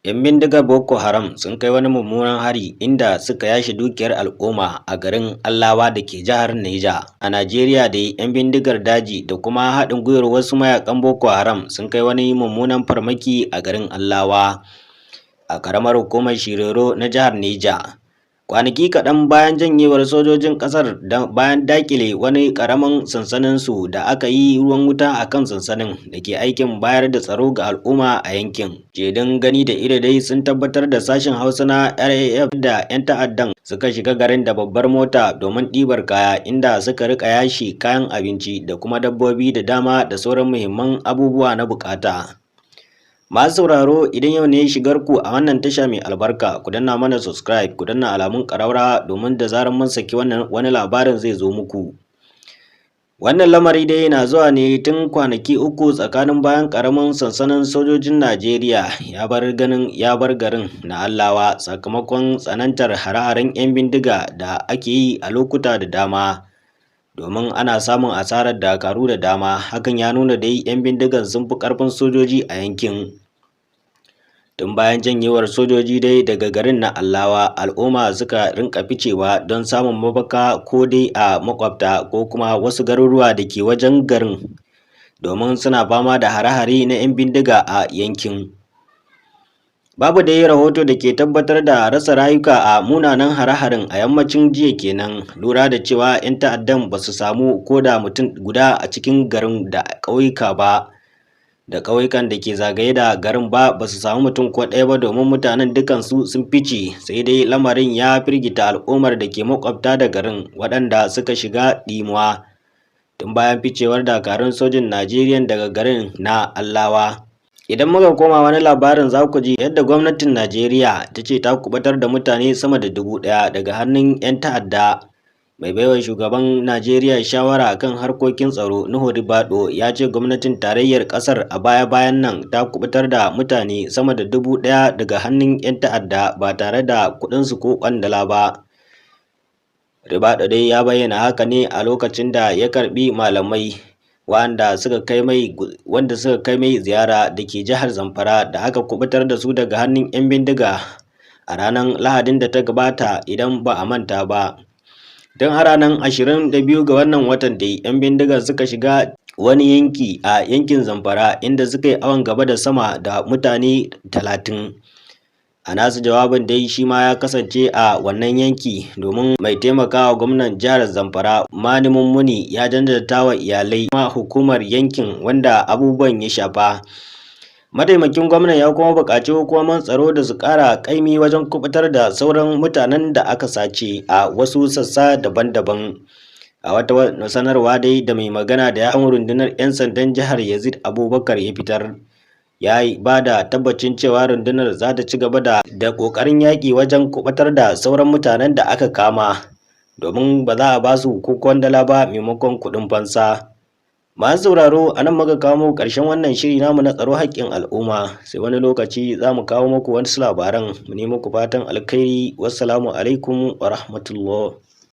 'Yan bindigar Boko Haram sun kai wani mummunan hari inda suka yashe dukiyar al'umma a garin Allawa da ke jihar Neja. A Najeriya dai 'yan bindigar daji da kuma haɗin gwiwar wasu mayakan Boko Haram sun kai wani mummunan farmaki a garin Allawa a ƙaramar hukumar Shiroro na jihar Neja. Kwanaki kaɗan bayan janyewar sojojin ƙasar bayan dakile wani ƙaramin sansaninsu da aka yi ruwan wuta a kan sansanin da ke aikin bayar da tsaro ga al'umma a yankin. Jedun gani da ido dai sun tabbatar da sashen Hausa na RAF da 'yan ta'addan suka shiga garin da babbar mota domin ɗibar kaya, inda suka rika yashi kayan abinci da kuma dabbobi da dama da sauran muhimman abubuwa na bukata. Masu sauraro, idan yau ne shigar ku a wannan tasha mai albarka, ku danna mana subscribe, ku danna alamun ƙaraura domin da zarar mun saki wani labarin zai zo muku. Wannan lamari dai na zuwa ne tun kwanaki uku tsakanin bayan ƙaramin sansanin sojojin Najeriya ya bar garin na Allawa sakamakon tsanantar hare-haren 'yan bindiga da ake yi a lokuta da dama. Domin ana samun asarar dakaru da dama, hakan ya nuna dai 'yan bindigan sun fi ƙarfin sojoji a yankin. Tun bayan janyewar sojoji dai daga garin na Allawa, al'umma suka rinka ficewa don samun mafaka ko dai a makwabta ko kuma wasu garuruwa da ke wajen garin, domin suna fama da hare-hare na 'yan bindiga a yankin. Babu dai rahoto da ke tabbatar da rasa rayuka a munanan hare-haren a yammacin jiya kenan, lura da cewa 'yan ta'addan ba su samu ko da mutum guda a cikin garin da ƙauyuka ba. Da ƙauyukan da ke zagaye da garin ba su samu mutum ko ɗaya ba, domin mutanen dukansu sun fice, sai dai lamarin ya firgita al'ummar da ke makwabta da garin, waɗanda suka shiga ɗimuwa tun bayan ficewar dakarun sojin Najeriya daga garin na Allawa. Idan muka koma wani labarin, za ku ji yadda gwamnatin Najeriya ta ce ta kubatar da mutane sama da 1000 daga hannun 'yan ta'adda. Mai baiwa shugaban Najeriya shawara kan harkokin tsaro Nuhu Ribado ya ce gwamnatin tarayyar ƙasar a baya-bayan nan ta kubutar da mutane sama da 1000 daga hannun 'yan ta'adda ba tare da kuɗinsu ko ƙwandala ba. Ribado dai ya bayyana haka ne a lokacin da ya karɓi malamai wanda suka kai mai ziyara da ke jihar Zamfara da aka kubutar da su daga hannun 'yan bindiga a ranar Lahadin da ta gabata, idan ba a manta ba. Don a ranar 22 ga wannan watan da 'yan bindigar suka shiga wani yanki a yankin Zamfara, inda suka yi awon gaba da sama da mutane 30. A nasu jawabin dai shi ma ya kasance a wannan yanki, domin mai taimakawa gwamnan jihar Zamfara Mani Mummuni ya jajanta wa iyalai kuma hukumar yankin wanda abubuwan ya shafa. Mataimakin gwamnan ya kuma buƙaci hukumomin tsaro da su ƙara ƙaimi wajen kubutar da sauran mutanen da aka sace a wasu sassa daban-daban. A wata sanarwa dai da mai magana da yawun rundunar 'yan sandan jihar Yazid Abubakar ya fitar, ya ba da tabbacin cewa rundunar za ta ci gaba da ƙoƙarin yaƙi wajen kubutar da sauran mutanen da aka kama, domin ba za a ba su ko kwandala ba maimakon kuɗin fansa. Masu sauraro, a nan muka kawo muku ƙarshen wannan shiri namu na tsaro haƙƙin al'umma, sai wani lokaci za mu kawo muku wasu labaran. Mu ne muku fatan alkhairi. Wassalamu alaikum wa rahmatullah.